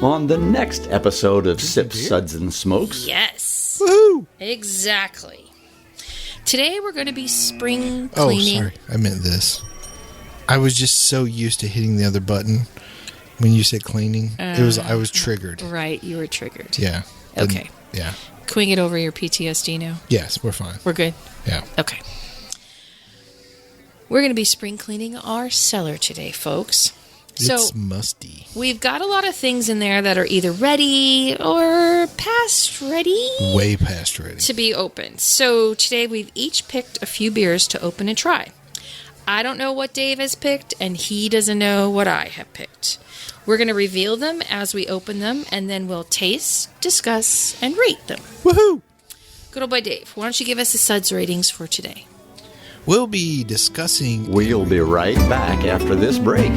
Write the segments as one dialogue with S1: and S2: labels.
S1: on the next episode of Sips, Suds, and Smokes.
S2: Yes.
S3: Woohoo!
S2: Exactly. Today we're going to be spring cleaning.
S3: Oh, sorry. I meant this. I was just so used to hitting the other button when you said cleaning. I was triggered.
S2: Right, you were triggered.
S3: Yeah.
S2: Okay.
S3: Yeah.
S2: Can we get over your PTSD now?
S3: Yes, we're fine.
S2: We're good?
S3: Yeah.
S2: Okay. We're going to be spring cleaning our cellar today, folks.
S3: It's musty.
S2: We've got a lot of things in there that are either ready or past ready.
S3: Way past ready.
S2: To be opened. So today we've each picked a few beers to open and try. I don't know what Dave has picked, and he doesn't know what I have picked. We're going to reveal them as we open them, and then we'll taste, discuss, and rate them.
S3: Woohoo!
S2: Good old boy Dave, why don't you give us the SUDS ratings for today?
S3: We'll be discussing...
S1: We'll be right back after this break.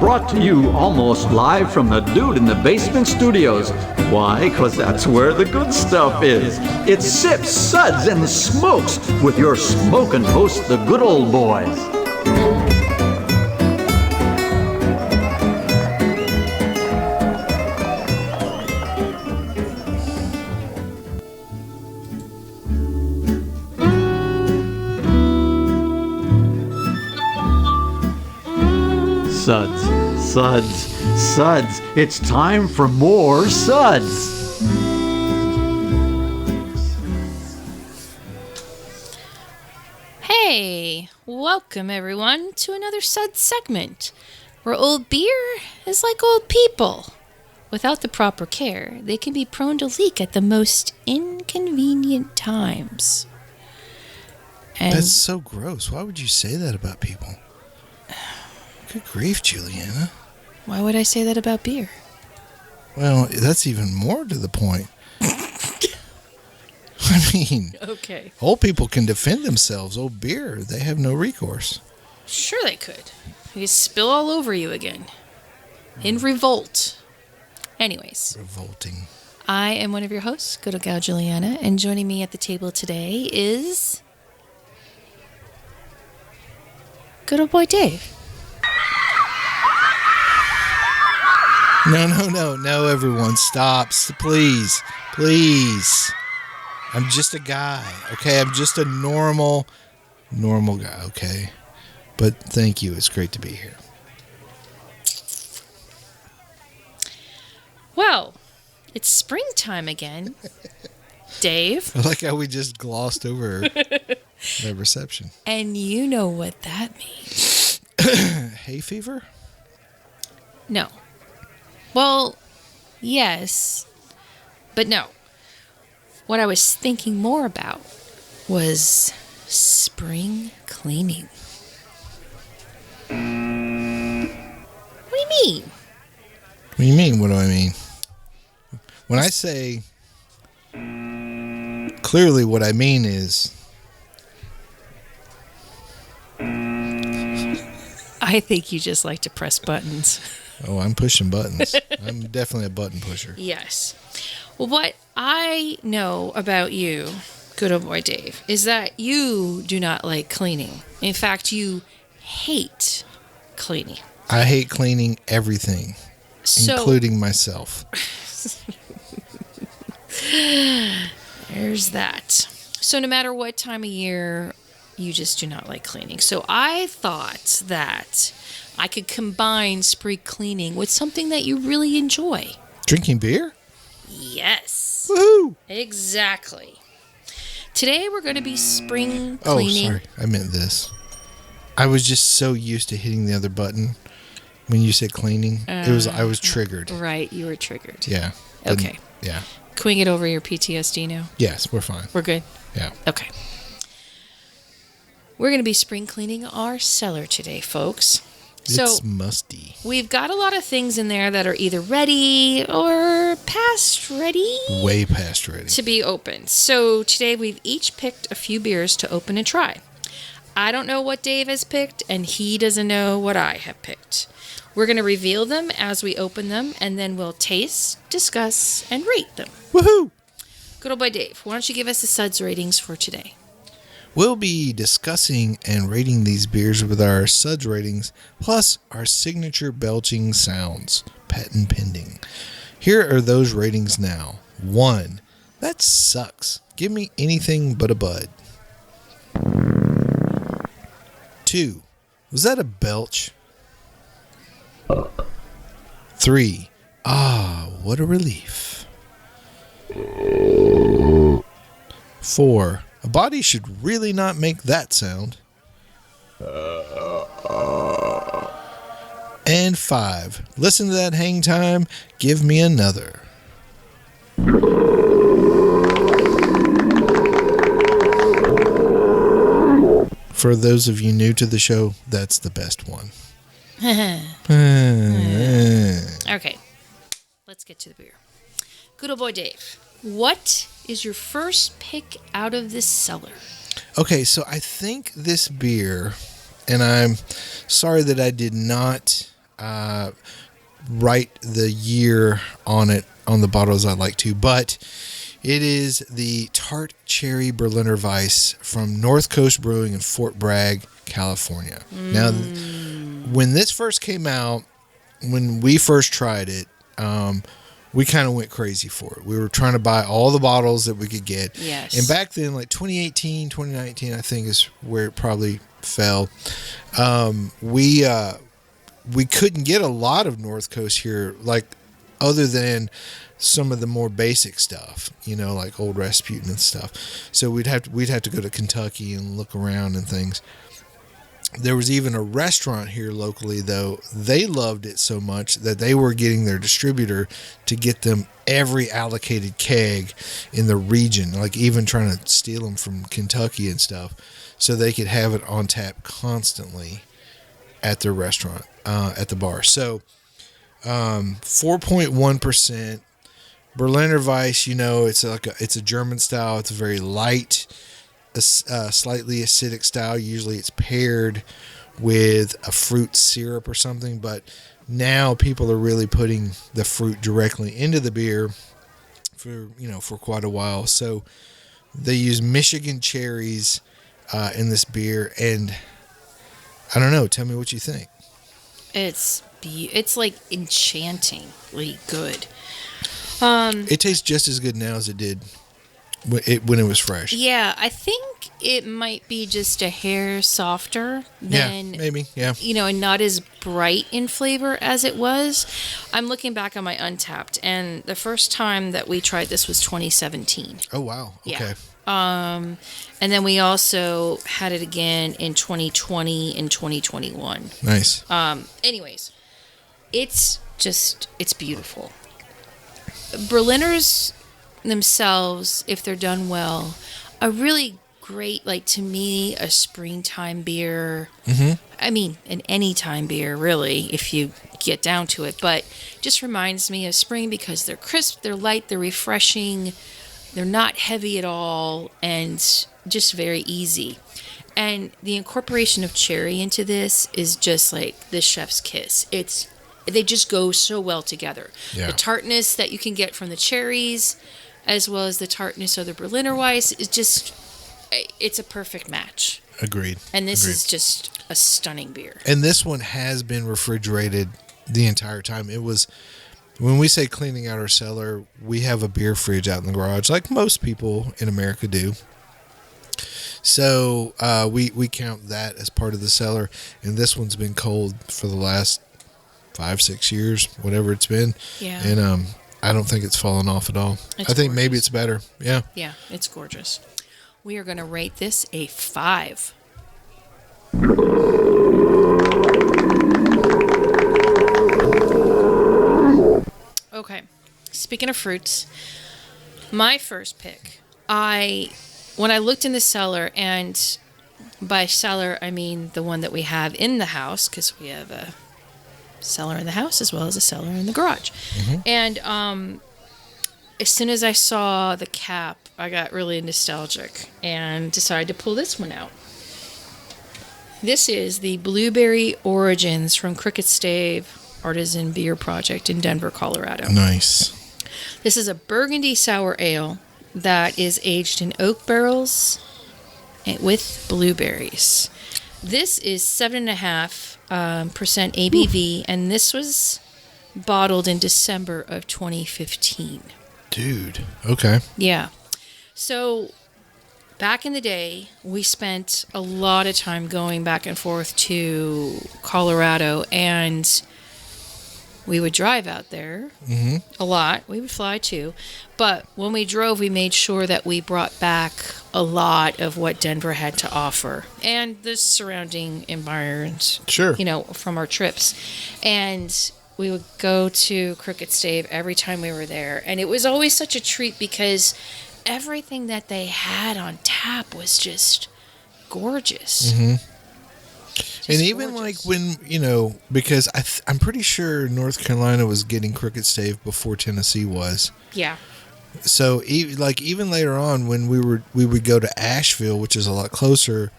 S1: Brought to you almost live from the Dude in the Basement Studios. Why? 'Cause that's where the good stuff is. It's Sips, Suds, and Smokes with your smokin' host, the good old boys. Suds, suds, suds. It's time for more suds.
S2: Hey, welcome everyone to another SUDS segment, where old beer is like old people. Without the proper care, they can be prone to leak at the most inconvenient times. And
S3: That's so gross. Why would you say that about people? Good grief, Julieanna.
S2: why would I say that about beer?
S3: Well, that's even more to the point. I mean,
S2: Okay.
S3: old people can defend themselves. Old beer, they have no recourse.
S2: Sure they could. They could spill all over you again. In revolt. Anyways,
S3: Revolting.
S2: I am one of your hosts, good old Gal Julieanna, and joining me at the table today is good old boy Dave.
S3: No, everyone. Stop. Please. I'm just a guy, okay? I'm just a normal guy, okay? But thank you. It's great to be here.
S2: Well, it's springtime again. Dave.
S3: I like how we just glossed over the reception.
S2: And you know what that means.
S3: Hay fever?
S2: No. Well, yes, but no. What I was thinking more about was spring cleaning. What do you mean?
S3: What do you mean? What do I mean? When I say clearly what I mean is
S2: I think you just like to press buttons.
S3: oh, I'm pushing buttons. I'm definitely a button pusher.
S2: Yes. Well, what I know about you, good old boy Dave, is that you do not like cleaning. In fact, you hate cleaning.
S3: I hate cleaning everything, including myself.
S2: There's that. So no matter what time of year, you just do not like cleaning. So I thought that I could combine spring cleaning with something that you really enjoy.
S3: Drinking beer?
S2: Yes.
S3: Woohoo!
S2: Exactly. Today we're going to be spring cleaning.
S3: Oh, sorry. I meant this. I was just so used to hitting the other button when you said cleaning. I was triggered.
S2: Right, you were triggered.
S3: Yeah.
S2: Okay.
S3: Yeah.
S2: Can we get over your PTSD now?
S3: Yes, we're fine.
S2: We're good?
S3: Yeah.
S2: Okay. We're going to be spring cleaning our cellar today, folks.
S3: It's musty.
S2: We've got a lot of things in there that are either ready or past ready.
S3: Way past ready.
S2: To be opened. So today we've each picked a few beers to open and try. I don't know what Dave has picked, and he doesn't know what I have picked. We're going to reveal them as we open them, and then we'll taste, discuss, and rate them.
S3: Woohoo!
S2: Good old boy Dave, why don't you give us the SUDS ratings for today?
S3: We'll be discussing and rating these beers with our SUDS ratings, plus our signature belching sounds, patent pending. Here are those ratings now. 1, that sucks. Give me anything but a bud. 2, was that a belch? 3, what a relief. 4, a body should really not make that sound. And 5, listen to that hang time, give me another. For those of you new to the show, that's the best one.
S2: Okay, let's get to the beer. Good old boy Dave, what is your first pick out of this cellar?
S3: Okay, so I think this beer, and I'm sorry that I did not write the year on it on the bottle as I'd like to, but it is the Tart Cherry Berliner Weisse from North Coast Brewing in Fort Bragg, California. Now, when this first came out, when we first tried it, we kind of went crazy for it. We were trying to buy all the bottles that we could get.
S2: Yes.
S3: And back then, like 2018, 2019, I think is where it probably fell. We couldn't get a lot of North Coast here, like other than some of the more basic stuff, like Old Rasputin and stuff. So we'd have to go to Kentucky and look around and things. There was even a restaurant here locally, though. They loved it so much that they were getting their distributor to get them every allocated keg in the region, like even trying to steal them from Kentucky and stuff, so they could have it on tap constantly at their restaurant, at the bar. So 4.1%. Berliner Weisse, it's a German style. It's a very light, slightly acidic style. Usually it's paired with a fruit syrup or something, but now people are really putting the fruit directly into the beer for quite a while. So they use Michigan cherries in this beer, and I don't know, tell me what you think.
S2: It's like enchantingly good.
S3: It tastes just as good now as it did when it was fresh.
S2: Yeah, I think it might be just a hair softer than...
S3: Yeah, maybe, yeah.
S2: And not as bright in flavor as it was. I'm looking back on my Untapped, and the first time that we tried this was 2017.
S3: Oh, wow. Okay.
S2: Yeah. And then we also had it again in 2020 and 2021.
S3: Nice.
S2: Anyways, it's beautiful. Berliners themselves, if they're done well, are really great, to me, a springtime beer. Mm-hmm. I mean, an anytime beer, really, if you get down to it. But just reminds me of spring because they're crisp, they're light, they're refreshing, they're not heavy at all, and just very easy. And the incorporation of cherry into this is just like the chef's kiss. They just go so well together.
S3: Yeah.
S2: The tartness that you can get from the cherries, as well as the tartness of the Berliner Weisse, it's a perfect match.
S3: Agreed.
S2: And this is just a stunning beer.
S3: And this one has been refrigerated the entire time. It was, when we say cleaning out our cellar, we have a beer fridge out in the garage, like most people in America do. So we count that as part of the cellar. And this one's been cold for the last 5-6 years, whatever it's been.
S2: Yeah.
S3: And I don't think it's fallen off at all. I think
S2: gorgeous.
S3: Maybe it's better. Yeah.
S2: Yeah, it's gorgeous. We are going to rate this a 5. Okay. Speaking of fruits, my first pick, when I looked in the cellar, and by cellar I mean the one that we have in the house, because we have a cellar in the house as well as a cellar in the garage. Mm-hmm. And as soon as I saw the cap, I got really nostalgic and decided to pull this one out. This is the Blueberry Origins from Cricket Stave Artisan Beer Project in Denver, Colorado.
S3: Nice.
S2: This is a burgundy sour ale that is aged in oak barrels with blueberries. This is 7.5% ABV, and this was bottled in December of 2015.
S3: Dude. Okay.
S2: Yeah. So back in the day, we spent a lot of time going back and forth to Colorado, and we would drive out there a lot. We would fly too. But when we drove, we made sure that we brought back a lot of what Denver had to offer and the surrounding environs,
S3: Sure.
S2: from our trips. And we would go to Crooked Stave every time we were there. And it was always such a treat because everything that they had on tap was just gorgeous.
S3: And even
S2: gorgeous.
S3: like when, because I'm pretty sure North Carolina was getting Crooked Stave before Tennessee was.
S2: Yeah.
S3: So even later on when we would go to Asheville, which is a lot closer,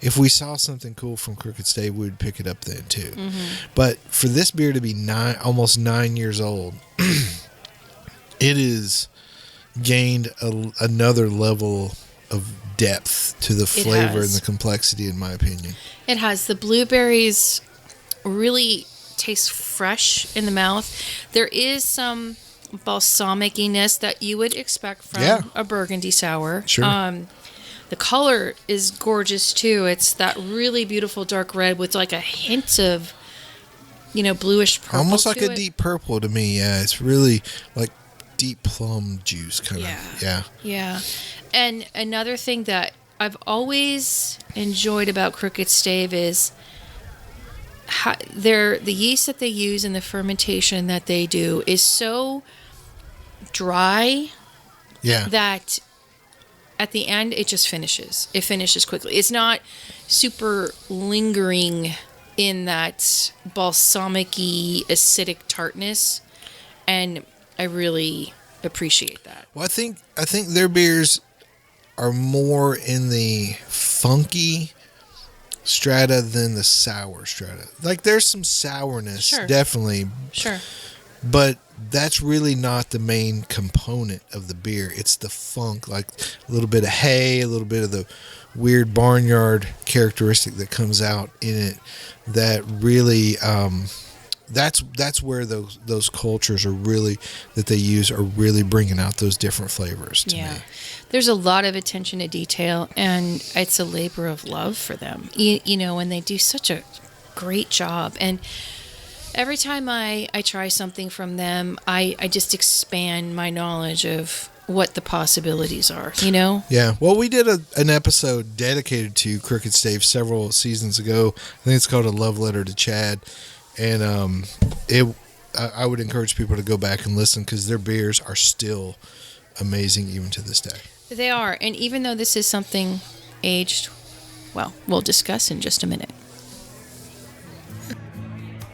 S3: if we saw something cool from Crooked Stave, we would pick it up then too. But for this beer to be almost 9 years old, it is gained another level of depth to the flavor and the complexity, in my opinion.
S2: It has. The blueberries really taste fresh in the mouth. There is some balsamiciness that you would expect from a burgundy sour.
S3: Sure.
S2: The color is gorgeous too. It's that really beautiful dark red with like a hint of, bluish purple.
S3: Almost like
S2: to
S3: a
S2: it.
S3: deep purple to me. Yeah, it's really like deep plum juice kind of. Yeah.
S2: Yeah. And another thing that I've always enjoyed about Crooked Stave is the yeast that they use and the fermentation that they do is so dry that at the end it just finishes. It finishes quickly. It's not super lingering in that balsamic-y, acidic tartness, and I really appreciate that.
S3: Well, I think their beers are more in the funky strata than the sour strata. Like there's some sourness, definitely.
S2: Sure.
S3: But that's really not the main component of the beer. It's the funk, like a little bit of hay, a little bit of the weird barnyard characteristic that comes out in it that really that's where those cultures are really that they use are really bringing out those different flavors to me.
S2: There's a lot of attention to detail, and it's a labor of love for them. And they do such a great job. And every time I try something from them, I just expand my knowledge of what the possibilities are,
S3: Yeah. Well, we did an episode dedicated to Crooked Stave several seasons ago. I think it's called A Love Letter to Chad. And I would encourage people to go back and listen because their beers are still amazing even to this day.
S2: They are. And even though this is something aged, well, we'll discuss in just a minute.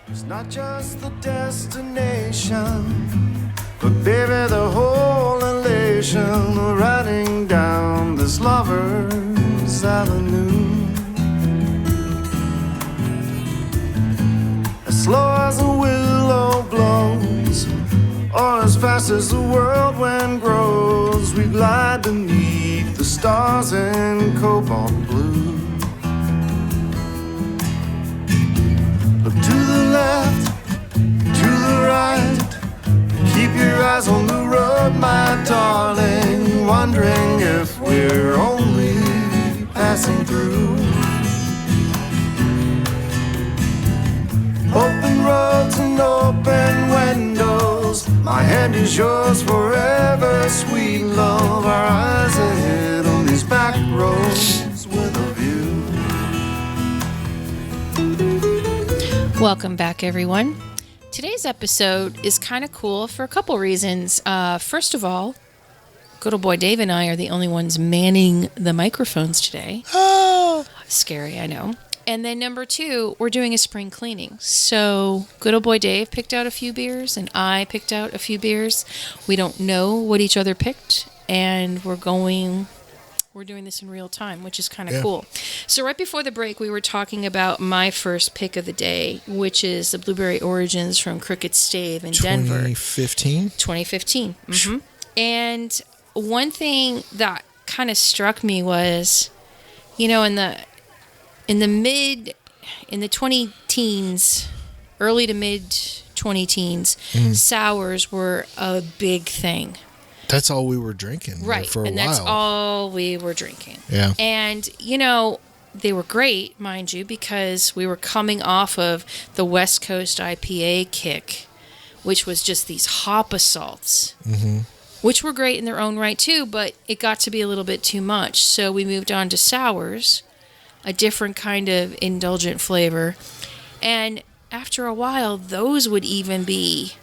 S4: It's not just the destination, but baby, the whole elation of riding down this lover's avenue. As slow as a willow blows, or as fast as the whirlwind grows, we glide beneath the stars in cobalt blue. Look to the left, to the right, keep your eyes on the road, my darling, wondering if we're only passing through. Open roads and open windows, my hand is yours forever, sweet love. Our eyes ahead on these back roads with a view.
S2: Welcome back, everyone. Today's episode is kind of cool for a couple reasons. First of all, good old boy Dave and I are the only ones manning the microphones today. Scary, I know. And then number two, we're doing a spring cleaning. So good old boy Dave picked out a few beers and I picked out a few beers. We don't know what each other picked, and we're We're doing this in real time, which is kind of
S3: Yeah.
S2: cool. So right before the break, we were talking about my first pick of the day, which is the Blueberry Origins from Crooked Stave in Denver.
S3: 2015?
S2: 2015. And one thing that kind of struck me was, you know, in the 20 teens, early to mid 20 teens, sours were a big thing.
S3: That's all we were drinking
S2: Right.
S3: for a
S2: and
S3: while.
S2: that's all we were drinking.
S3: Yeah.
S2: And, you know, they were great, mind you, because we were coming off of the West Coast IPA kick, which was just these hop assaults, which were great in their own right too, but it got to be a little bit too much. So we moved on to sours, a different kind of indulgent flavor. And after a while, those would even be,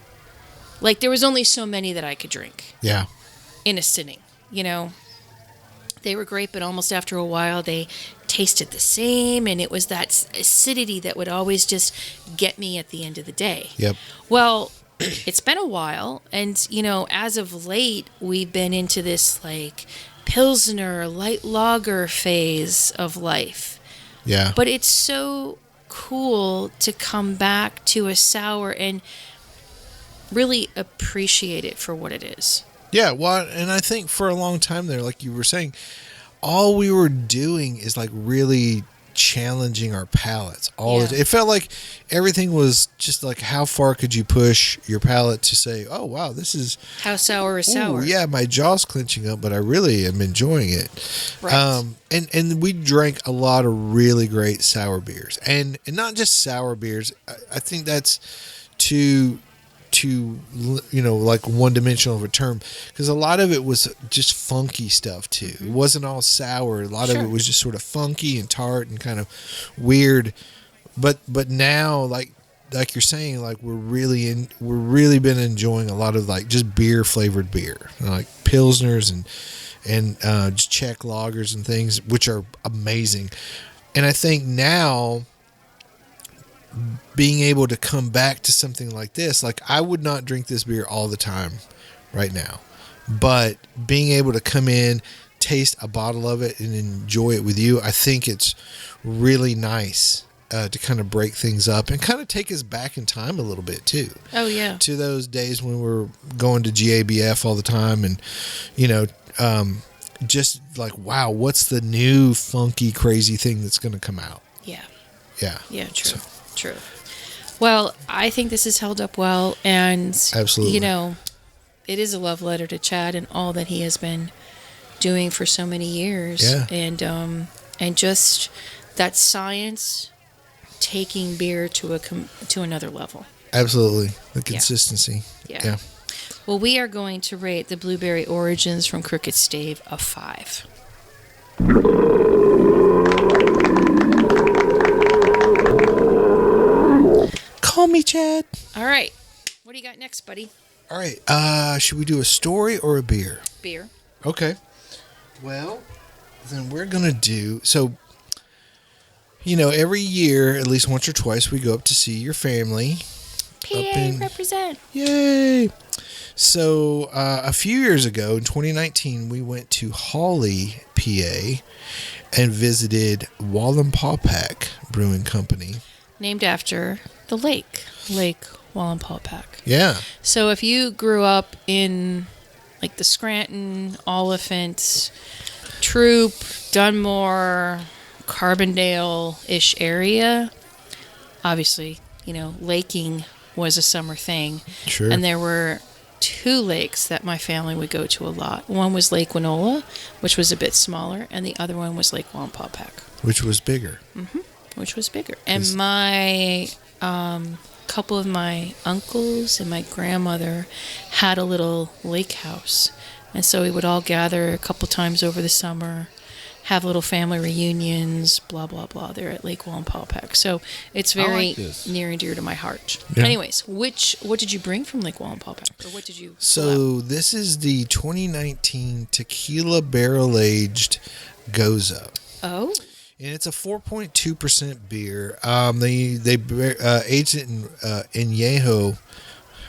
S2: like, there was only so many that I could drink
S3: Yeah.
S2: in a sitting, you know. They were great, but almost after a while, they tasted the same, and it was that acidity that would always just get me at the end of the day.
S3: Yep.
S2: Well, it's been a while, and, you know, as of late, we've been into this, like, Pilsner, light lager phase of life.
S3: Yeah.
S2: But it's so cool to come back to a sour and really appreciate it for what it is.
S3: Yeah, well, and I think for a long time there, like you were saying, all we were doing is like really challenging our palates. It felt like everything was just like, how far could you push your palate to say, oh wow, this is
S2: How sour is sour.
S3: Ooh, yeah, my jaw's clenching up, but I really am enjoying it.
S2: Right.
S3: And we drank a lot of really great sour beers, and not just sour beers. I think that's too like one dimensional of a term, because a lot of it was just funky stuff too. It wasn't all sour. A lot of it was just sort of funky and tart and kind of weird. But now, like you're saying, like we're really been enjoying a lot of like just beer flavored beer, like pilsners and just Czech lagers and things, which are amazing. And I think now, being able to come back to something like this, like I would not drink this beer all the time right now, but being able to come in, taste a bottle of it and enjoy it with you, I think it's really nice to kind of break things up and kind of take us back in time a little bit too.
S2: Oh yeah.
S3: To those days when we're going to GABF all the time, and you know, just like, wow, what's the new funky crazy thing that's going to come out?
S2: Yeah.
S3: Yeah,
S2: True. True. Well, I think this has held up well, and
S3: absolutely,
S2: you know, it is a love letter to Chad and all that he has been doing for so many years.
S3: Yeah.
S2: And just that science taking beer to another level.
S3: Absolutely, the consistency.
S2: Yeah. Well, we are going to rate the Blueberry Origins from Crooked Stave a 5.
S3: Call me Chad.
S2: All right. What do you got next, buddy?
S3: All right. Should we do a story or a beer?
S2: Beer.
S3: Okay. Well, then we're going to do... So, you know, every year, at least once or twice, we go up to see your family.
S2: PA represent.
S3: Yay. So, a few years ago, in 2019, we went to Hawley, PA, and visited Wallenpaupack Brewing Company.
S2: Named after the Lake Wallenpaupack.
S3: Yeah.
S2: So if you grew up in like the Scranton, Oliphant, Troop, Dunmore, Carbondale-ish area, obviously, you know, laking was a summer thing.
S3: Sure.
S2: And there were 2 lakes that my family would go to a lot. One was Lake Winola, which was a bit smaller, and the other one was Lake Wallenpaupack.
S3: Which was bigger.
S2: Mm-hmm. Which was bigger. And my couple of my uncles and my grandmother had a little lake house. And so we would all gather a couple times over the summer, have little family reunions, blah, blah, blah, there at Lake Wallenpaupack. So it's very near and dear to my heart. Yeah. Anyways, what did you bring from Lake Wallenpaupack? Or what did you
S3: So this is the 2019 Tequila Barrel-Aged Gose.
S2: Oh.
S3: And it's a 4.2% beer. They aged it in Añejo.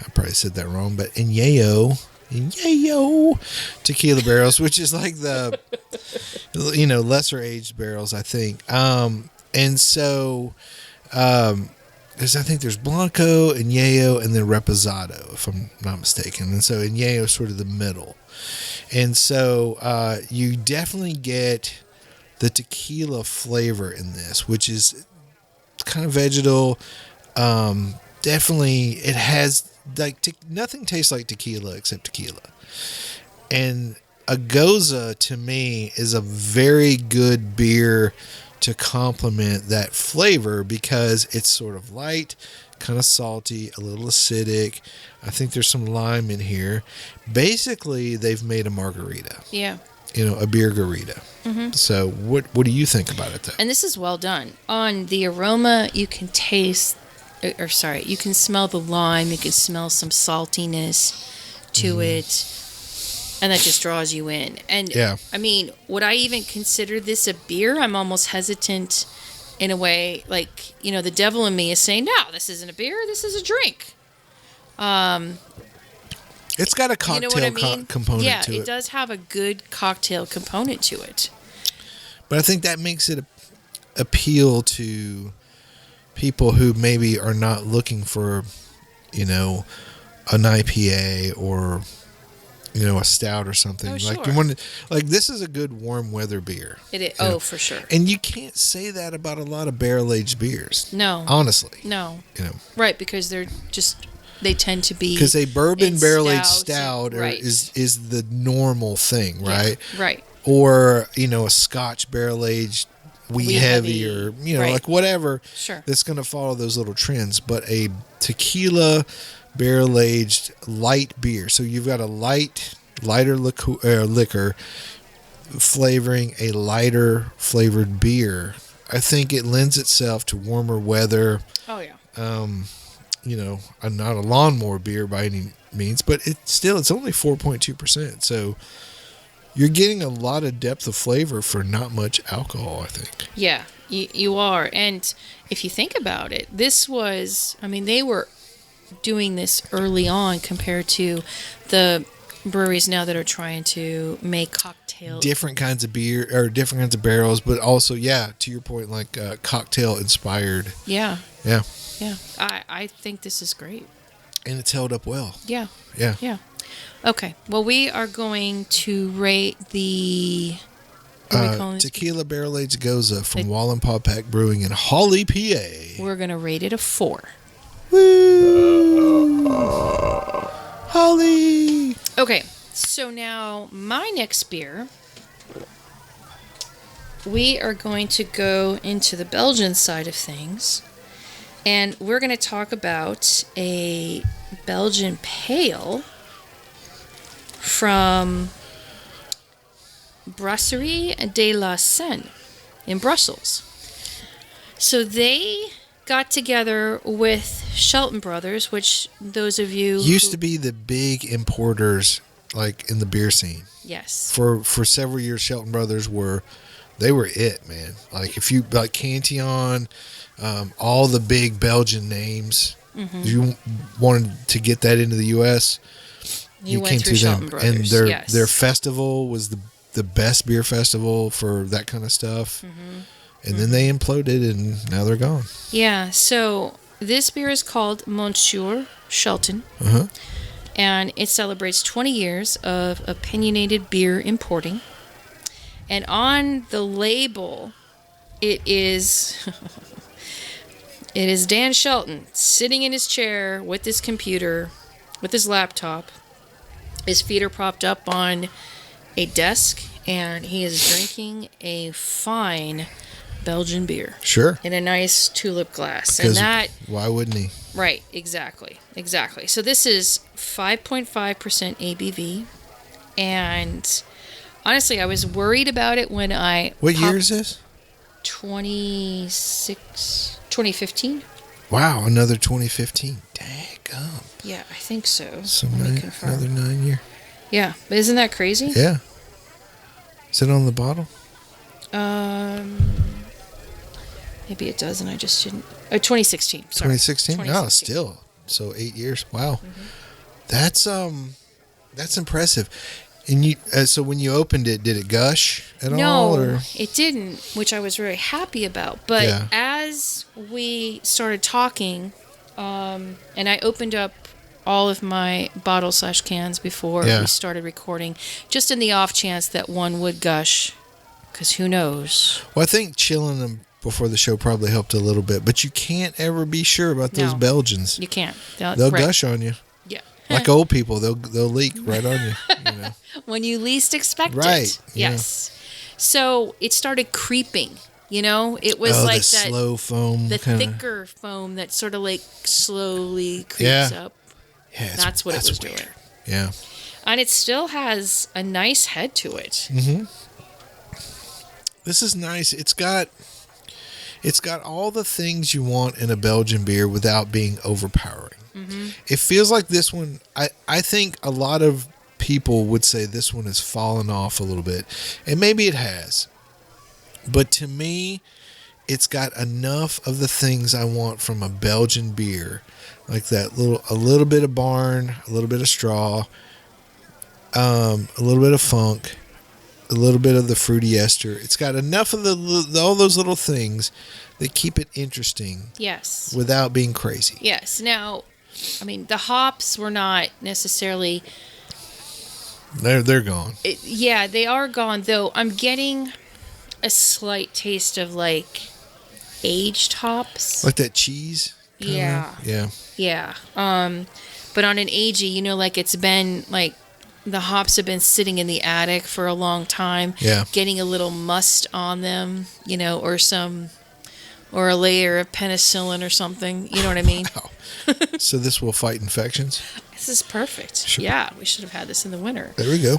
S3: I probably said that wrong, but Añejo yayo tequila barrels, which is like the lesser aged barrels, I think. And so because I think there's Blanco, Añejo, and then Reposado, if I'm not mistaken. And so Añejo is sort of the middle. And so you definitely get the tequila flavor in this, which is kind of vegetal. Definitely, it has nothing tastes like tequila except tequila. And a Gose, to me, is a very good beer to complement that flavor because it's sort of light, kind of salty, a little acidic. I think there's some lime in here. Basically, they've made a margarita.
S2: Yeah.
S3: A beer garita. Mm-hmm. So what do you think about it, though?
S2: And this is well done. On the aroma, you can you can smell the lime. You can smell some saltiness to it. And that just draws you in. And
S3: yeah.
S2: I mean, would I even consider this a beer? I'm almost hesitant in a way. Like, the devil in me is saying, no, this isn't a beer. This is a drink.
S3: It's got a cocktail component to it.
S2: Yeah, it does have a good cocktail component to it.
S3: But I think that makes it appeal to people who maybe are not looking for, an IPA or, a stout or something.
S2: Oh,
S3: like
S2: sure.
S3: This is a good warm weather beer.
S2: It is. Oh, for sure.
S3: And you can't say that about a lot of barrel aged beers.
S2: No.
S3: Honestly.
S2: No. Right, because they tend to be
S3: because a bourbon barrel aged stout
S2: right.
S3: is the normal thing, right?
S2: Yeah, right.
S3: Or a Scotch barrel aged wee heavy or
S2: right.
S3: like whatever.
S2: Sure.
S3: That's going to follow those little trends. But a tequila barrel aged light beer, so you've got a lighter liquor flavoring a lighter flavored beer. I think it lends itself to warmer weather.
S2: Oh yeah.
S3: Not a lawnmower beer by any means, but it's only 4.2%. So you're getting a lot of depth of flavor for not much alcohol, I think.
S2: Yeah, you are. And if you think about it, they were doing this early on compared to the breweries now that are trying to make cocktails.
S3: Different kinds of beer or different kinds of barrels, but also, to your point, like cocktail inspired.
S2: Yeah.
S3: Yeah.
S2: Yeah. I think this is great.
S3: And it's held up well.
S2: Yeah.
S3: Yeah.
S2: Yeah. Okay. Well, we are going to rate the
S3: Tequila Barrel Aged Gose from Wallenpaupack Brewing in Hawley, PA.
S2: We're going to rate it a 4.
S3: Woo! Hawley!
S2: Okay. So now my next beer, we are going to go into the Belgian side of things. And we're going to talk about a Belgian pale from Brasserie de la Senne in Brussels. So they got together with Shelton Brothers, which those of you
S3: used to be the big importers like in the beer scene.
S2: Yes.
S3: For several years, Shelton Brothers were it, man. Like if you like Cantillon, all the big Belgian names. Mm-hmm. If you wanted to get that into the U.S., you came through them.
S2: Brothers,
S3: and
S2: yes.
S3: their festival was the best beer festival for that kind of stuff. Mm-hmm. And then they imploded, and now they're gone.
S2: Yeah, so this beer is called Monsieur Shelton.
S3: Uh-huh.
S2: And it celebrates 20 years of opinionated beer importing. And on the label, it is Dan Shelton sitting in his chair with his computer, with his laptop. His feet are propped up on a desk, and he is drinking a fine Belgian beer.
S3: Sure.
S2: In a nice tulip glass.
S3: Because
S2: and
S3: why wouldn't he?
S2: Right, exactly. So this is 5.5% ABV, and honestly, I was worried about it when I...
S3: What year is this?
S2: 2015.
S3: Wow, another 2015. Daggum.
S2: Yeah, I think so.
S3: So another 9 year.
S2: Yeah, but isn't that crazy?
S3: Yeah. Is it on the bottle?
S2: Maybe it does, and I just didn't... Oh, 2016. Sorry.
S3: 2016? Oh, still. So 8 years. Wow. Mm-hmm. That's That's impressive. And you, so when you opened it, did it gush at all?
S2: No,
S3: Or?
S2: it didn't, which I was very happy about. But
S3: Yeah.
S2: as we started talking, and I opened up all of my bottles/cans before
S3: Yeah.
S2: we started recording, just in the off chance that one would gush, because who knows?
S3: Well, I think chilling them before the show probably helped a little bit, but you can't ever be sure about those
S2: No.
S3: Belgians.
S2: You can't.
S3: They'll
S2: right.
S3: gush on you.
S2: Yeah.
S3: Like old people, they'll leak right on you. You know?
S2: When you least expect
S3: Right,
S2: it.
S3: yeah.
S2: Yes. So it started creeping. It was
S3: Oh,
S2: like
S3: the
S2: that
S3: slow foam.
S2: the
S3: kinda.
S2: thicker foam that sort of like slowly creeps
S3: Yeah.
S2: up.
S3: Yeah,
S2: That's what it was
S3: weird.
S2: doing.
S3: Yeah.
S2: And it still has a nice head to it.
S3: This is nice. It's got all the things you want in a Belgian beer without being overpowering. It feels like this one, I think a lot of people would say this one has fallen off a little bit. And maybe it has. But to me, it's got enough of the things I want from a Belgian beer. Like a little bit of barn, a little bit of straw, a little bit of funk, a little bit of the fruity ester. It's got enough of all those little things that keep it interesting
S2: Yes.
S3: without being crazy.
S2: Yes. Now, I mean, the hops were not necessarily.
S3: They're gone.
S2: Yeah, they are gone, though. I'm getting a slight taste of like aged hops.
S3: Like that cheese. kinda?
S2: Yeah.
S3: Yeah.
S2: Yeah. But on an agey, like it's been like the hops have been sitting in the attic for a long time.
S3: Yeah.
S2: Getting a little must on them, or a layer of penicillin or something. You know what I mean?
S3: Wow. So this will fight infections.
S2: This is perfect.
S3: Sure.
S2: Yeah, we should have had this in the winter.
S3: There we go.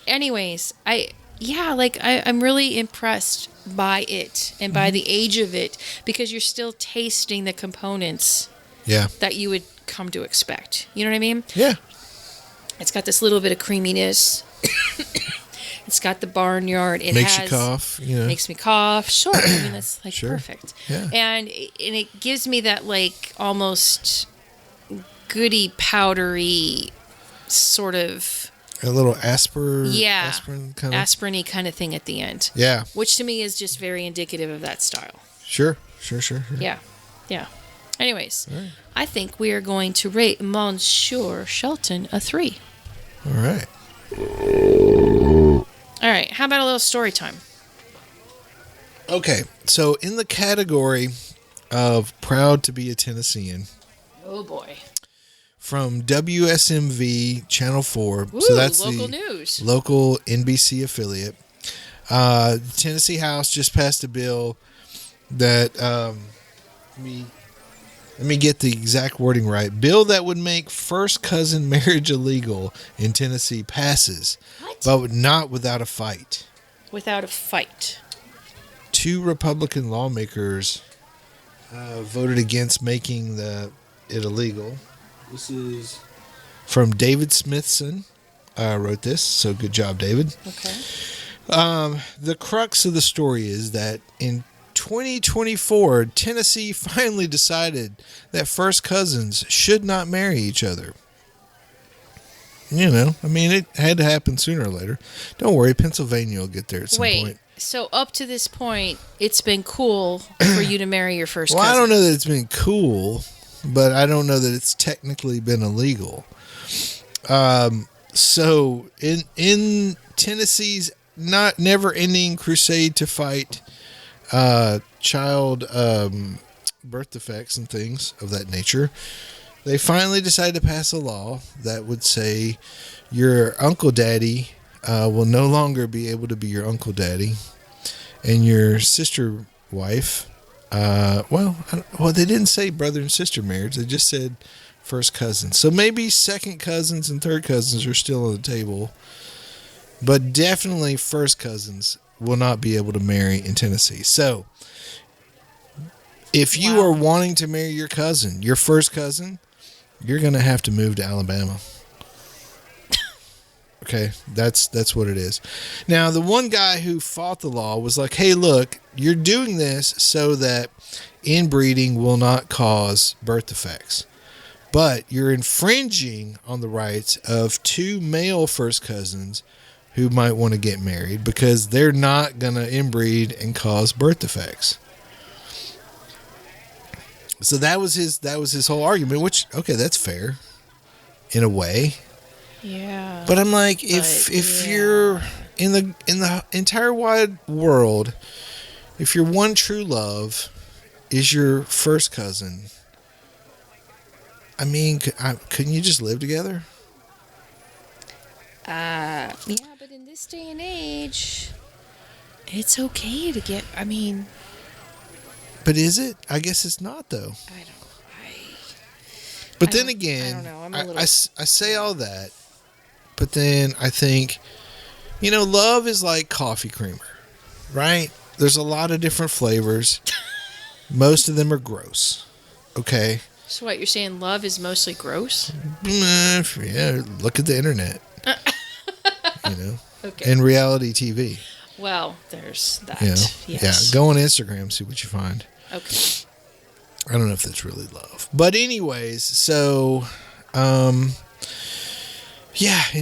S2: Anyways, I'm really impressed by it and by the age of it, because you're still tasting the components
S3: Yeah.
S2: that you would come to expect. You know what I mean?
S3: Yeah.
S2: It's got this little bit of creaminess. It's got the barnyard. It
S3: Makes
S2: has,
S3: you cough.
S2: Makes me cough. Sure. I mean, that's like
S3: Sure.
S2: perfect.
S3: Yeah.
S2: And it gives me that like almost goody powdery sort of
S3: A little aspirin kind of.
S2: aspirin-y kind of thing at the end.
S3: Yeah.
S2: Which to me is just very indicative of that style.
S3: Sure.
S2: Yeah. Yeah. Anyways,
S3: right.
S2: I think we are going to rate Monsieur Shelton a 3.
S3: All right.
S2: All right. How about a little story time?
S3: Okay. So in the category of proud to be a Tennessean,
S2: Oh, boy.
S3: from WSMV Channel 4.
S2: Ooh,
S3: So that's
S2: local
S3: the
S2: news.
S3: local NBC affiliate. Tennessee House just passed a bill that let me get the exact wording right. Bill that would make first cousin marriage illegal in Tennessee passes,
S2: What?
S3: but not without a fight.
S2: Without a fight.
S3: 2 Republican lawmakers voted against making it illegal. This is from David Smithson. Wrote this, so good job, David.
S2: Okay.
S3: The crux of the story is that in 2024, Tennessee finally decided that first cousins should not marry each other. It had to happen sooner or later. Don't worry, Pennsylvania will get there at some point.
S2: So up to this point, it's been cool for you to marry your first
S3: Well,
S2: cousin.
S3: I don't know that it's been cool, but I don't know that it's technically been illegal. So in Tennessee's never-ending crusade to fight child birth defects and things of that nature, they finally decided to pass a law that would say your uncle daddy will no longer be able to be your uncle daddy, and your sister wife, they didn't say brother and sister marriage. They just said first cousins. So maybe second cousins and third cousins are still on the table, but definitely first cousins will not be able to marry in Tennessee. So if you are wanting to marry your cousin, your first cousin, you're going to have to move to Alabama. Okay, that's what it is. Now, the one guy who fought the law was like, hey, look, you're doing this so that inbreeding will not cause birth defects. But you're infringing on the rights of two male first cousins who might want to get married because they're not going to inbreed and cause birth defects. So that was his whole argument, which, okay, that's fair in a way.
S2: Yeah.
S3: But I'm like, if you're in the entire wide world, if your one true love is your first cousin, I mean, couldn't you just live together?
S2: Yeah, but in this day and age, it's okay to get, I mean...
S3: But is it? I guess it's not, though. But then again,
S2: I don't know.
S3: I say all that, but then I think, love is like coffee creamer, right? There's a lot of different flavors. Most of them are gross. Okay?
S2: So what, you're saying love is mostly gross?
S3: Yeah, look at the internet.
S2: Okay.
S3: And reality TV.
S2: Well, there's that.
S3: Yes. Yeah, go on Instagram, see what you find.
S2: Okay.
S3: I don't know if that's really love. But anyways, so, in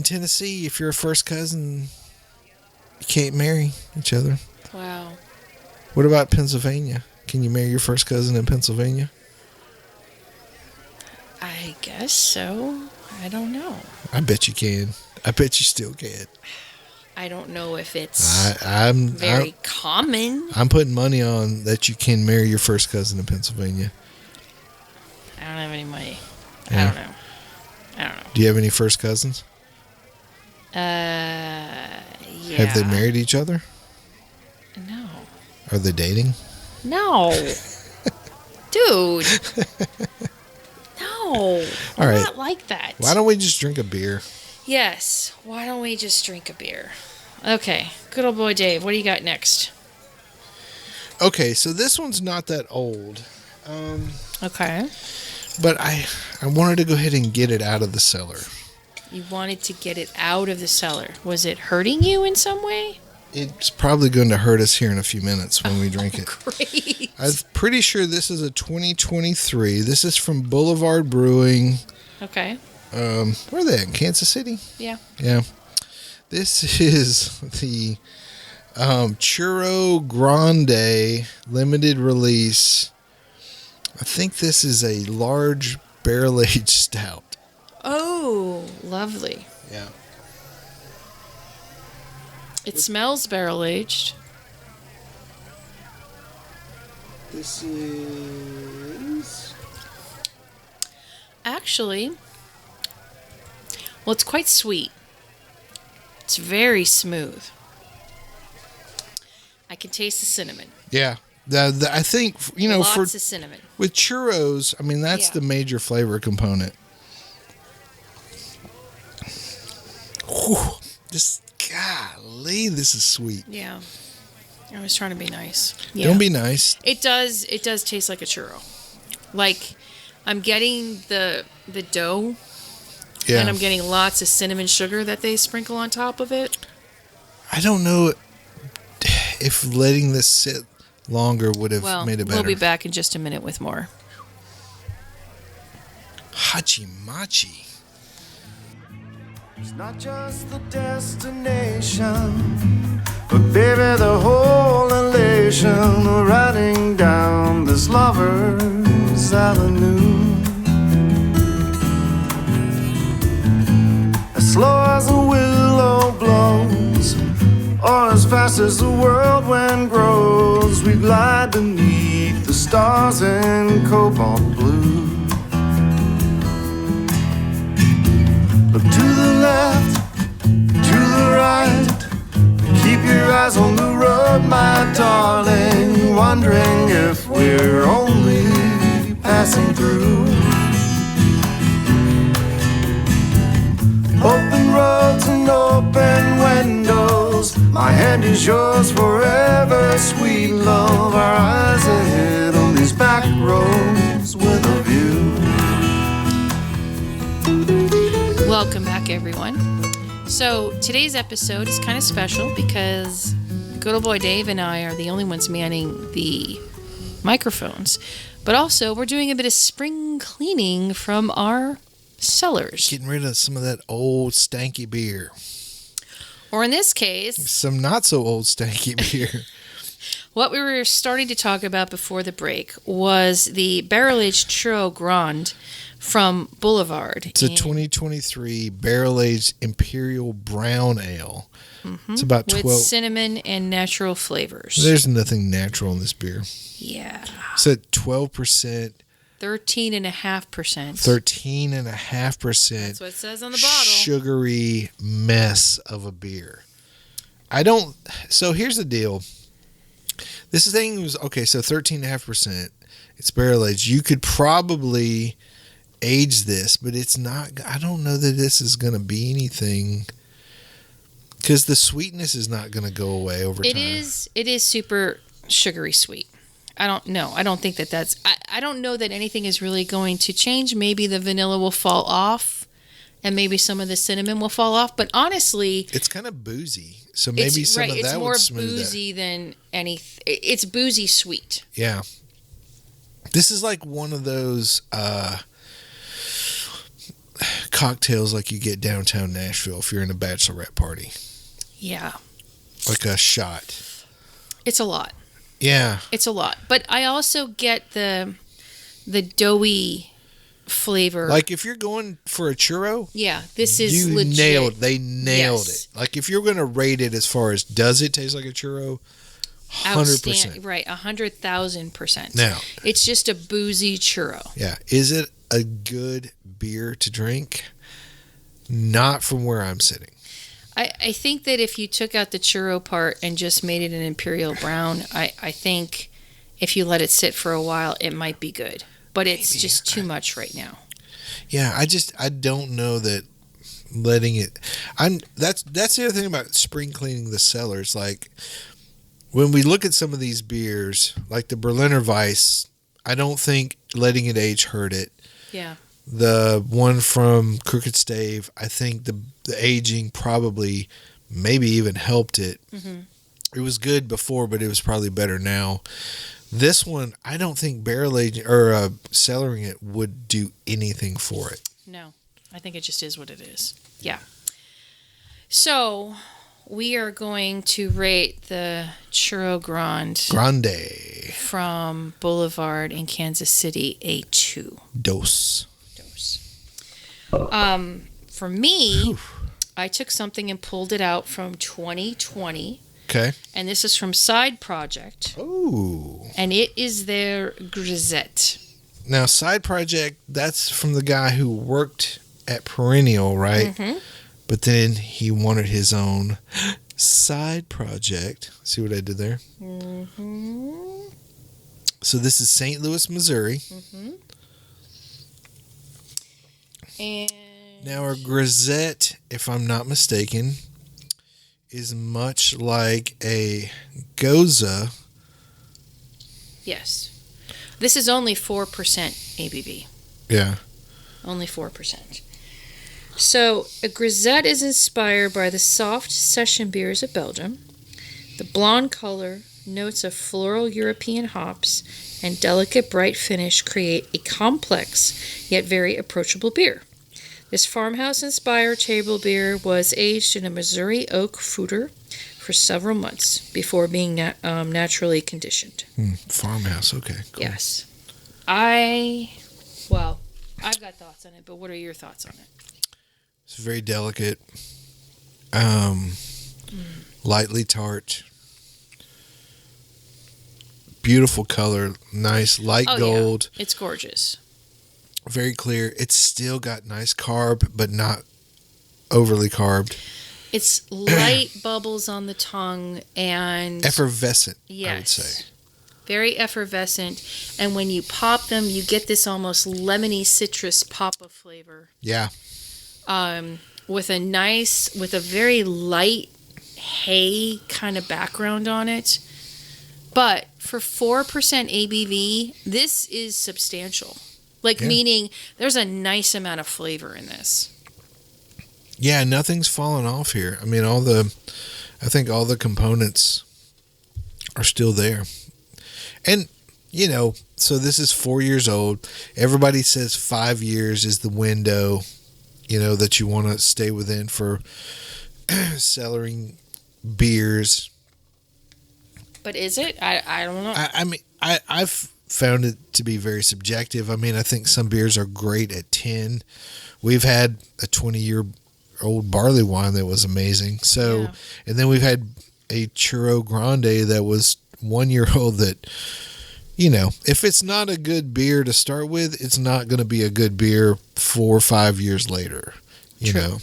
S3: Tennessee, if you're a first cousin, you can't marry each other.
S2: Wow.
S3: What about Pennsylvania? Can you marry your first cousin in Pennsylvania?
S2: I guess so. I don't know.
S3: I bet you can. I bet you still can.
S2: I don't know if it's
S3: I'm
S2: very common.
S3: I'm putting money on that you can marry your first cousin in Pennsylvania.
S2: I don't have any money.
S3: Yeah.
S2: I don't know.
S3: Do you have any first cousins?
S2: Yeah.
S3: Have they married each other?
S2: No.
S3: Are they dating?
S2: No. Dude. No.
S3: All
S2: I'm
S3: right.
S2: not like that.
S3: Why don't we just drink a beer?
S2: Yes. Why don't we just drink a beer? Okay. Good old boy Dave. What do you got next?
S3: Okay, so this one's not that old.
S2: Okay.
S3: But I wanted to go ahead and get it out of the cellar.
S2: You wanted to get it out of the cellar. Was it hurting you in some way?
S3: It's probably going to hurt us here in a few minutes when we drink it.
S2: Great.
S3: I'm pretty sure this is a 2023. This is from Boulevard Brewing.
S2: Okay.
S3: Where are they at? Kansas City?
S2: Yeah.
S3: Yeah. This is the Churro Grande limited release. I think this is a large barrel-aged stout.
S2: Oh, lovely.
S3: Yeah.
S2: It smells barrel-aged.
S3: This is...
S2: Actually, well, it's quite sweet. It's very smooth. I can taste the cinnamon.
S3: Yeah. I think,
S2: Lots of cinnamon.
S3: With churros, I mean, that's the major flavor component. Whew, just, golly, this is sweet.
S2: Yeah. I was trying to be nice. Yeah.
S3: Don't be nice.
S2: It does taste like a churro. Like, I'm getting the dough, and I'm getting lots of cinnamon sugar that they sprinkle on top of it.
S3: I don't know if letting this sit longer would have made it better.
S2: We'll be back in just a minute with more.
S3: Hachi Machi.
S4: It's not just the destination, but baby, the whole elation of riding down this lover's avenue. As slow as a willow blows, or as fast as the whirlwind grows, we glide beneath the stars in cobalt blue. Look to the left, to the right, keep your eyes on the road, my darling, wondering if we're only passing through. Open roads and open windows, my hand is yours forever, sweet love. Our eyes ahead on these back roads with a view.
S2: Welcome back, everyone. So today's episode is kind of special because good old boy Dave and I are the only ones manning the microphones. But also, we're doing a bit of spring cleaning from our cellars.
S3: Getting rid of some of that old stanky beer.
S2: Or in this case,
S3: Some not so old stanky beer.
S2: what we were starting to talk about before the break was the barrel-aged Churro Grande from Boulevard.
S3: It's a 2023 barrel-aged imperial brown ale. It's about 12.
S2: With cinnamon and natural flavors.
S3: There's nothing natural in this beer.
S2: Yeah.
S3: It's at 12%.
S2: 13.5%.
S3: 13.5%.
S2: That's what it says on the bottle.
S3: Sugary mess of a beer. So here's the deal. This thing was, okay, so 13.5%. It's barrel aged. You could probably age this, but it's not, I don't know that this is going to be anything, because the sweetness is not going to go away over time.
S2: It is super sugary sweet. I don't know. I don't think that's... I don't know that anything is really going to change. Maybe the vanilla will fall off, and maybe some of the cinnamon will fall off. But honestly...
S3: It's kind of boozy, so maybe some of that would smooth that.
S2: It's more boozy than anything. It's boozy sweet.
S3: Yeah. This is like one of those cocktails like you get downtown Nashville if you're in a bachelorette party.
S2: Yeah.
S3: Like a shot.
S2: It's a lot.
S3: Yeah.
S2: It's a lot. But I also get the doughy flavor.
S3: Like if you're going for a churro,
S2: yeah, this is legit.
S3: They nailed it. Like if you're going to rate it as far as does it taste like a churro, 100%.
S2: Right, 100,000%.
S3: Now,
S2: it's just a boozy churro.
S3: Yeah. Is it a good beer to drink? Not from where I'm sitting.
S2: I think that if you took out the churro part and just made it an imperial brown, I think if you let it sit for a while, it might be good. But it's just too much right now.
S3: Yeah, I don't know that letting it. That's the other thing about spring cleaning the cellars. Like when we look at some of these beers, like the Berliner Weisse, I don't think letting it age hurt it.
S2: Yeah.
S3: The one from Crooked Stave, I think the aging probably maybe even helped it. Mm-hmm. It was good before, but it was probably better now. This one, I don't think barrel aging or cellaring it would do anything for it.
S2: No, I think it just is what it is. Yeah. So we are going to rate the Churro Grande from Boulevard in Kansas City a 2.
S3: Dose.
S2: For me, I took something and pulled it out from 2020.
S3: Okay.
S2: And this is from Side Project.
S3: Oh.
S2: And it is their Grisette.
S3: Now, Side Project, that's from the guy who worked at Perennial, right? Mm-hmm. But then he wanted his own side project. See what I did there? Mm-hmm. So this is St. Louis, Missouri. Mm-hmm.
S2: And
S3: now our Grisette, if I'm not mistaken, is much like a Gose.
S2: Yes. This is only 4% ABV.
S3: Yeah.
S2: Only 4%. So a Grisette is inspired by the soft session beers of Belgium. The blonde color, notes of floral European hops, and delicate bright finish create a complex yet very approachable beer. This farmhouse-inspired table beer was aged in a Missouri oak foeder for several months before being naturally conditioned.
S3: Farmhouse, okay. Cool.
S2: Yes. I've got thoughts on it, but what are your thoughts on it?
S3: It's very delicate, lightly tart, beautiful color, nice light gold.
S2: Yeah. It's gorgeous.
S3: Very clear. It's still got nice carb, but not overly carbed.
S2: It's light bubbles on the tongue and
S3: effervescent,
S2: yes,
S3: I would say.
S2: Very effervescent. And when you pop them, you get this almost lemony citrus pop of flavor.
S3: Yeah.
S2: With a very light hay kind of background on it. But for 4% ABV, this is substantial. Meaning there's a nice amount of flavor in this.
S3: Yeah, nothing's fallen off here. I mean, I think all the components are still there. And, so this is 4 years old. Everybody says 5 years is the window, that you want to stay within for cellaring beers.
S2: But is it? I don't know.
S3: I mean, I've found it to be very subjective. I mean, I think some beers are great at 10. We've had a 20-year-old barley wine that was amazing. So,
S2: Yeah.
S3: And then we've had a Churro Grande that was 1 year old that, if it's not a good beer to start with, it's not going to be a good beer 4 or 5 years later,
S2: True.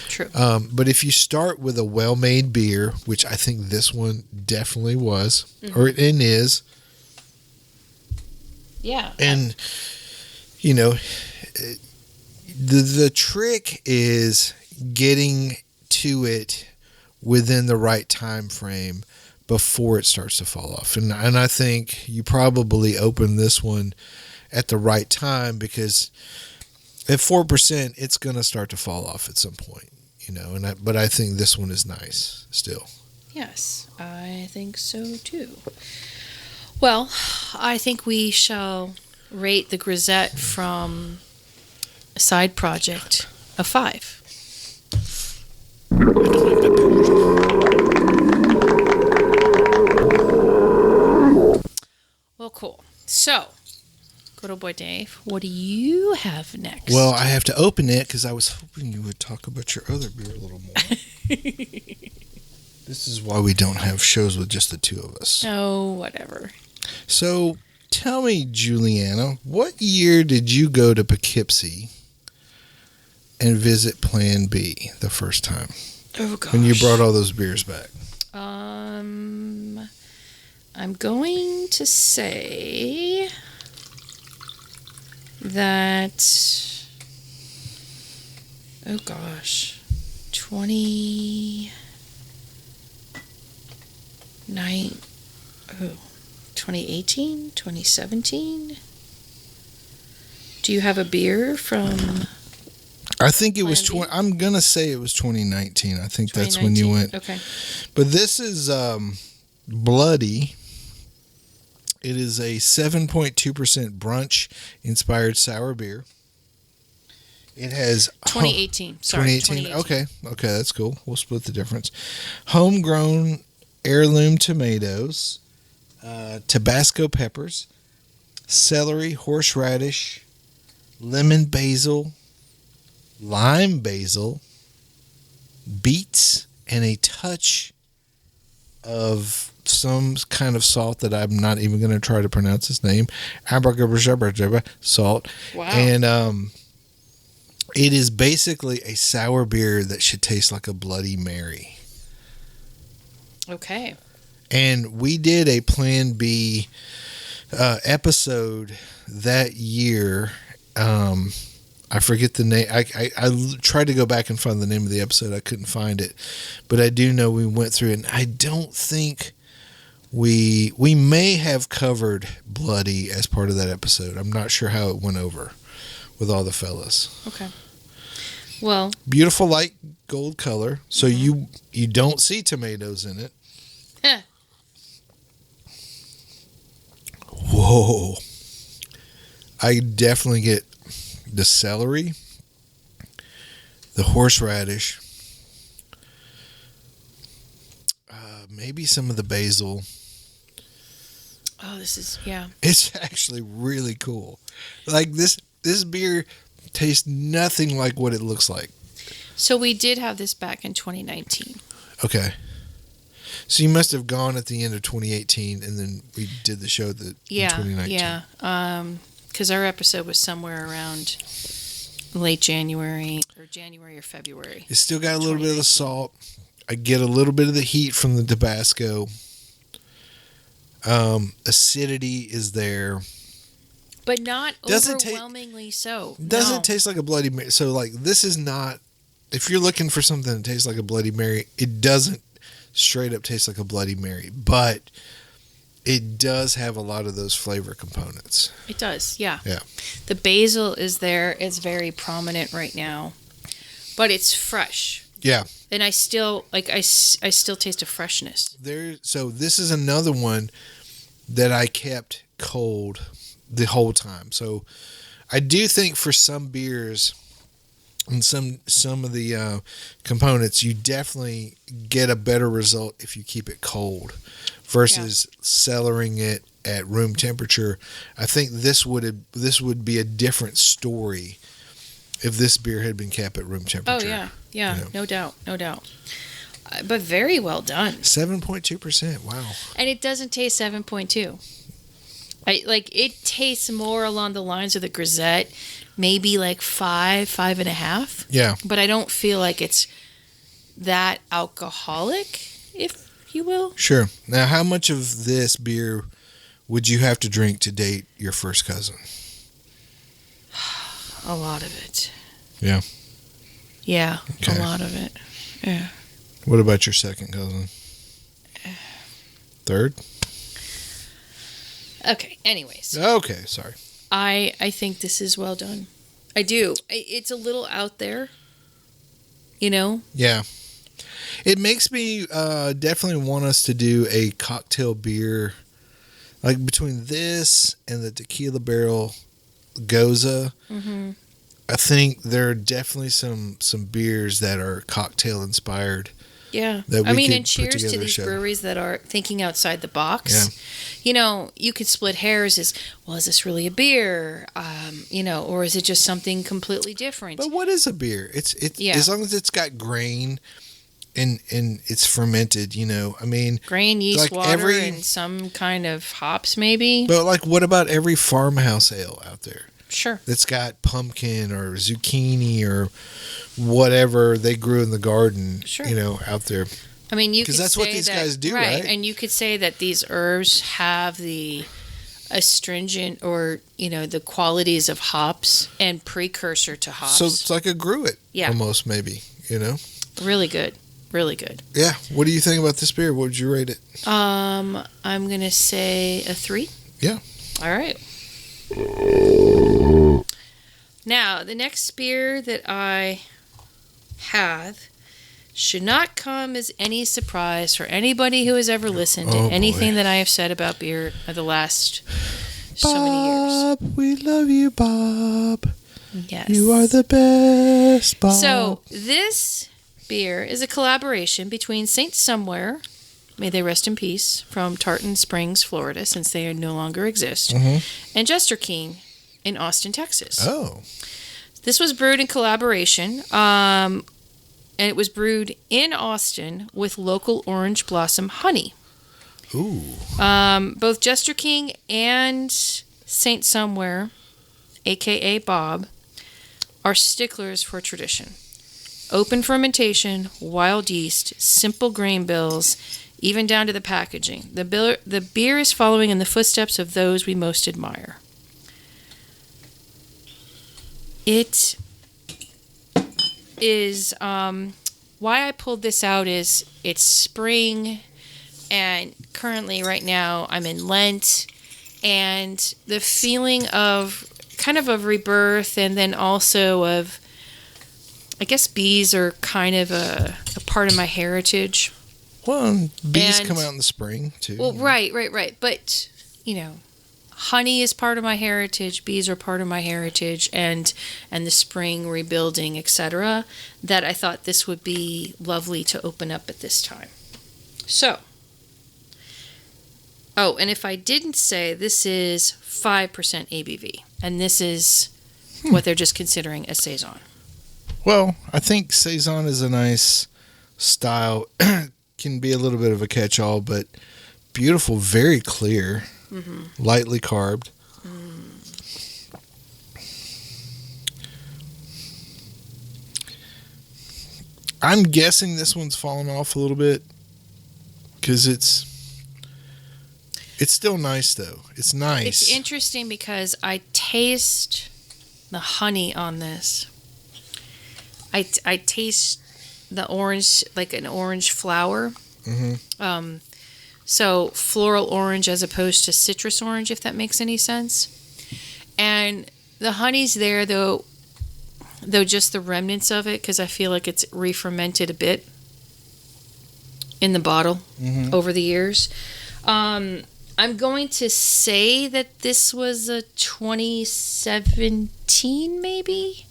S2: True.
S3: But if you start with a well-made beer, which I think this one definitely was, or it is,
S2: yeah.
S3: and the trick is getting to it within the right time frame before it starts to fall off. And I think you probably opened this one at the right time, because at 4%, it's going to start to fall off at some point, but I think this one is nice still.
S2: Yes, I think so too. Well, I think we shall rate the Grisette from Side Project a 5. Well, cool. So, good old boy Dave, what do you have next?
S3: Well, I have to open it because I was hoping you would talk about your other beer a little more. This is why we don't have shows with just the two of us.
S2: Oh, whatever.
S3: So, tell me, Juliana, what year did you go to Poughkeepsie and visit Plan B the first time?
S2: Oh, gosh.
S3: When you brought all those beers back?
S2: I'm going to say that, oh gosh, 2018, 2017? Do you have a beer from?
S3: I think it was
S2: Plan B?
S3: I'm gonna say it was 2019. I think that's when you went.
S2: Okay.
S3: But this is Bloody. It is a 7.2% brunch inspired sour beer. It has
S2: 2018. Sorry,
S3: 2018. Okay, that's cool. We'll split the difference. Homegrown heirloom tomatoes, Tabasco peppers, celery, horseradish, lemon basil, lime basil, beets, and a touch of some kind of salt that I'm not even going to try to pronounce his name. Salt.
S2: Wow.
S3: And it is basically a sour beer that should taste like a Bloody Mary.
S2: Okay.
S3: And we did a Plan B episode that year. I forget the name. I tried to go back and find the name of the episode. I couldn't find it. But I do know we went through it. And I don't think we may have covered Bloody as part of that episode. I'm not sure how it went over with all the fellas.
S2: Okay. Well,
S3: beautiful light gold color. So you don't see tomatoes in it. Whoa. I definitely get the celery, the horseradish, maybe some of the basil.
S2: oh, this is, yeah.
S3: It's actually really cool. Like this beer tastes nothing like what it looks like.
S2: So we did have this back in 2019.
S3: Okay. So you must have gone at the end of 2018, and then we did the show in 2019.
S2: Yeah. Because our episode was somewhere around late January or February.
S3: It's still got a little bit of the salt. I get a little bit of the heat from the Tabasco. Acidity is there.
S2: But not
S3: Doesn't
S2: overwhelmingly so.
S3: Doesn't taste like a Bloody Mary. So, like, this is not... If you're looking for something that tastes like a Bloody Mary, it doesn't straight up taste like a Bloody Mary. But it does have a lot of those flavor components.
S2: It does, yeah.
S3: Yeah.
S2: The basil is there. It's very prominent right now. But it's fresh.
S3: Yeah.
S2: And I still, I still taste a freshness.
S3: So this is another one that I kept cold the whole time. So I do think for some beers and some of the components, you definitely get a better result if you keep it cold versus cellaring it at room temperature. I think this would be a different story if this beer had been kept at room temperature.
S2: Oh yeah, no doubt. But very well done.
S3: 7.2%. Wow.
S2: And it doesn't taste 7.2. It tastes more along the lines of the Grisette, maybe like 5.5.
S3: Yeah.
S2: But I don't feel like it's that alcoholic, if you will.
S3: Sure. Now, how much of this beer would you have to drink to date your first cousin?
S2: A lot of it.
S3: Yeah.
S2: Yeah,
S3: Okay.
S2: a lot of it. Yeah.
S3: What about your second cousin? Third?
S2: Okay, anyways.
S3: Okay, sorry.
S2: I think this is well done. I do. It's a little out there, you know?
S3: Yeah. It makes me definitely want us to do a cocktail beer, like between this and the Tequila Barrel Gose.
S2: Mm-hmm.
S3: I think there are definitely some beers that are cocktail inspired.
S2: Yeah.
S3: That we
S2: I mean,
S3: could
S2: and
S3: put
S2: cheers
S3: together
S2: to
S3: a
S2: these
S3: show.
S2: breweries that are thinking outside the box.
S3: Yeah.
S2: You know, you could split hairs as, well, is this really a beer? You know, or is it just something completely different?
S3: But what is a beer? It's
S2: Yeah.
S3: as long as it's got grain and it's fermented, you know. I mean,
S2: Grain, yeast,
S3: like
S2: water, and some kind of hops, maybe?
S3: but like what about every farmhouse ale out there?
S2: Sure.
S3: That's got pumpkin or zucchini or whatever they grew in the garden,
S2: Sure.
S3: you know, out there.
S2: I mean, you could
S3: Because that's
S2: say
S3: what these guys do, right?
S2: And you could say that these herbs have the astringent or, you know, the qualities of hops and precursor to hops.
S3: So it's like a gruit,
S2: Yeah.
S3: almost, maybe, you know?
S2: Really good. Really good.
S3: Yeah. What do you think about this beer? What would you rate it?
S2: I'm going to say a 3.
S3: Yeah.
S2: All right. Now, the next beer that I have should not come as any surprise for anybody who has ever listened to
S3: Oh,
S2: anything
S3: boy.
S2: that I have said about beer of the last so many years.
S3: Bob, we love you, Bob.
S2: Yes.
S3: You are the best, Bob.
S2: So, this beer is a collaboration between Saint Somewhere, may they rest in peace, from Tartan Springs, Florida, since they no longer exist, and Jester King in Austin, Texas.
S3: Oh.
S2: This was brewed in collaboration, and it was brewed in Austin with local orange blossom honey.
S3: Ooh.
S2: Both Jester King and Saint Somewhere, a.k.a. Bob, are sticklers for tradition. Open fermentation, wild yeast, simple grain bills, even down to the packaging. The beer is following in the footsteps of those we most admire. It is, why I pulled this out is it's spring, and currently right now I'm in Lent, and the feeling of kind of rebirth, and then also of, I guess bees are kind of a part of my heritage.
S3: Well, bees
S2: And-
S3: come out in the spring, too.
S2: Well, right. But, you know, honey is part of my heritage, bees are part of my heritage, and the spring rebuilding, etc., that I thought this would be lovely to open up at this time. So, and if I didn't say, this is 5% ABV, and this is what they're just considering a Saison.
S3: Well, I think Saison is a nice style. Can be a little bit of a catch-all, but beautiful, very clear, lightly carbed. I'm guessing this one's fallen off a little bit because it's still nice, though. It's nice.
S2: It's interesting because I taste the honey on this. I taste the orange, like an orange flower. So floral orange as opposed to citrus orange, if that makes any sense. And the honey's there, though just the remnants of it, because I feel like it's re-fermented a bit in the bottle over the years. I'm going to say that this was a 2017, maybe?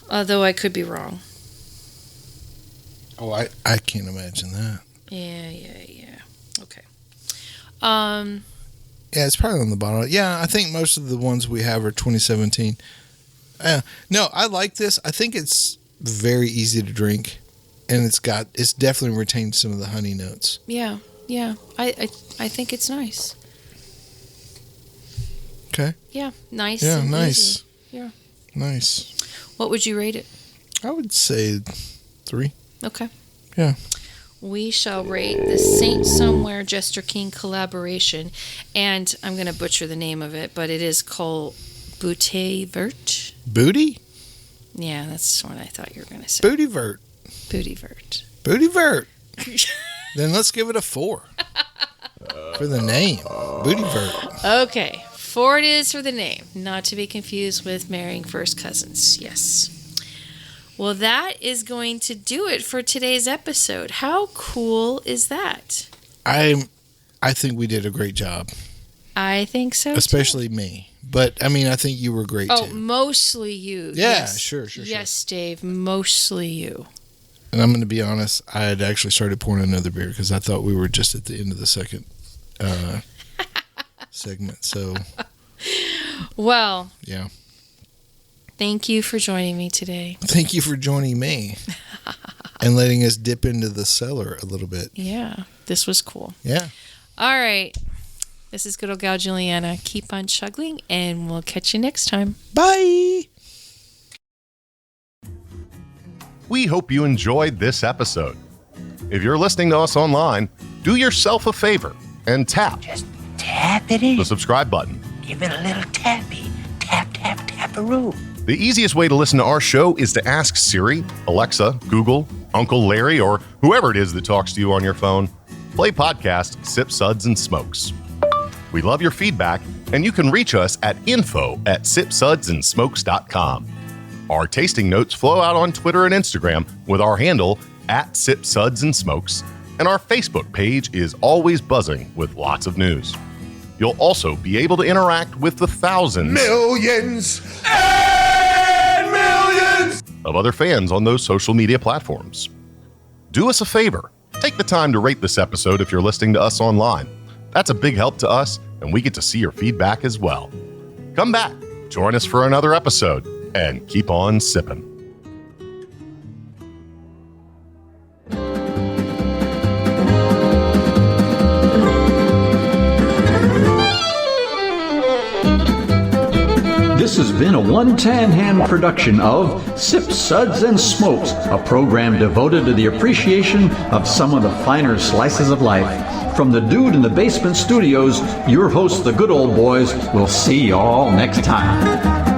S2: Although I could be wrong.
S3: Oh, I can't imagine that.
S2: Yeah. Okay.
S3: Yeah, it's probably on the bottom. Yeah, I think most of the ones we have are 2017. No, I like this. I think it's very easy to drink, and it's definitely retained some of the honey notes.
S2: Yeah. I think it's nice.
S3: Okay.
S2: Yeah, nice.
S3: Yeah,
S2: and
S3: nice.
S2: easy. Yeah.
S3: Nice.
S2: What would you rate it?
S3: I would say 3.
S2: Okay.
S3: Yeah.
S2: We shall rate the Saint Somewhere Jester King collaboration, and I'm going to butcher the name of it, but it is called Bouteille Vert.
S3: Booty?
S2: Yeah, that's what I thought you were going to say.
S3: Booty Vert.
S2: Booty Vert.
S3: Booty Vert. Then let's give it a 4 for the name. Booty Vert.
S2: Okay, 4 it is for the name, not to be confused with marrying first cousins. Yes. Well, that is going to do it for today's episode. How cool is that?
S3: I think we did a great job.
S2: I think so,
S3: especially
S2: too.
S3: Me. But, I mean, I think you were great, too.
S2: Oh, mostly you.
S3: Yeah,
S2: yes.
S3: sure.
S2: Yes, Dave, mostly you.
S3: And I'm going to be honest, I had actually started pouring another beer because I thought we were just at the end of the second segment. So,
S2: well,
S3: yeah.
S2: Thank you for joining me today.
S3: Thank you for joining me and letting us dip into the cellar a little bit.
S2: Yeah, this was cool.
S3: Yeah.
S2: All right. This is good old Gal Julieanna. Keep on chuggling, and we'll catch you next time.
S3: Bye.
S5: We hope you enjoyed this episode. If you're listening to us online, do yourself a favor and tap
S6: Just tap it in.
S5: the subscribe button.
S6: Give it a little tappy. Tap, tap, tap-a-roo.
S5: The easiest way to listen to our show is to ask Siri, Alexa, Google, Uncle Larry, or whoever it is that talks to you on your phone. Play podcast Sip Suds and Smokes. We love your feedback, and you can reach us at info@sipsudsandsmokes.com. Our tasting notes flow out on Twitter and Instagram with our handle @SipSudsAndSmokes, and our Facebook page is always buzzing with lots of news. You'll also be able to interact with the thousands,
S4: Millions and millions
S5: of other fans on those social media platforms. Do us a favor. Take the time to rate this episode if you're listening to us online. That's a big help to us, and we get to see your feedback as well. Come back, join us for another episode, and keep on sipping.
S1: This has been a One Tan Hand production of Sip Suds and Smokes, a program devoted to the appreciation of some of the finer slices of life. From the Dude in the Basement Studios, your hosts, the Good Old Boys, will see you all next time.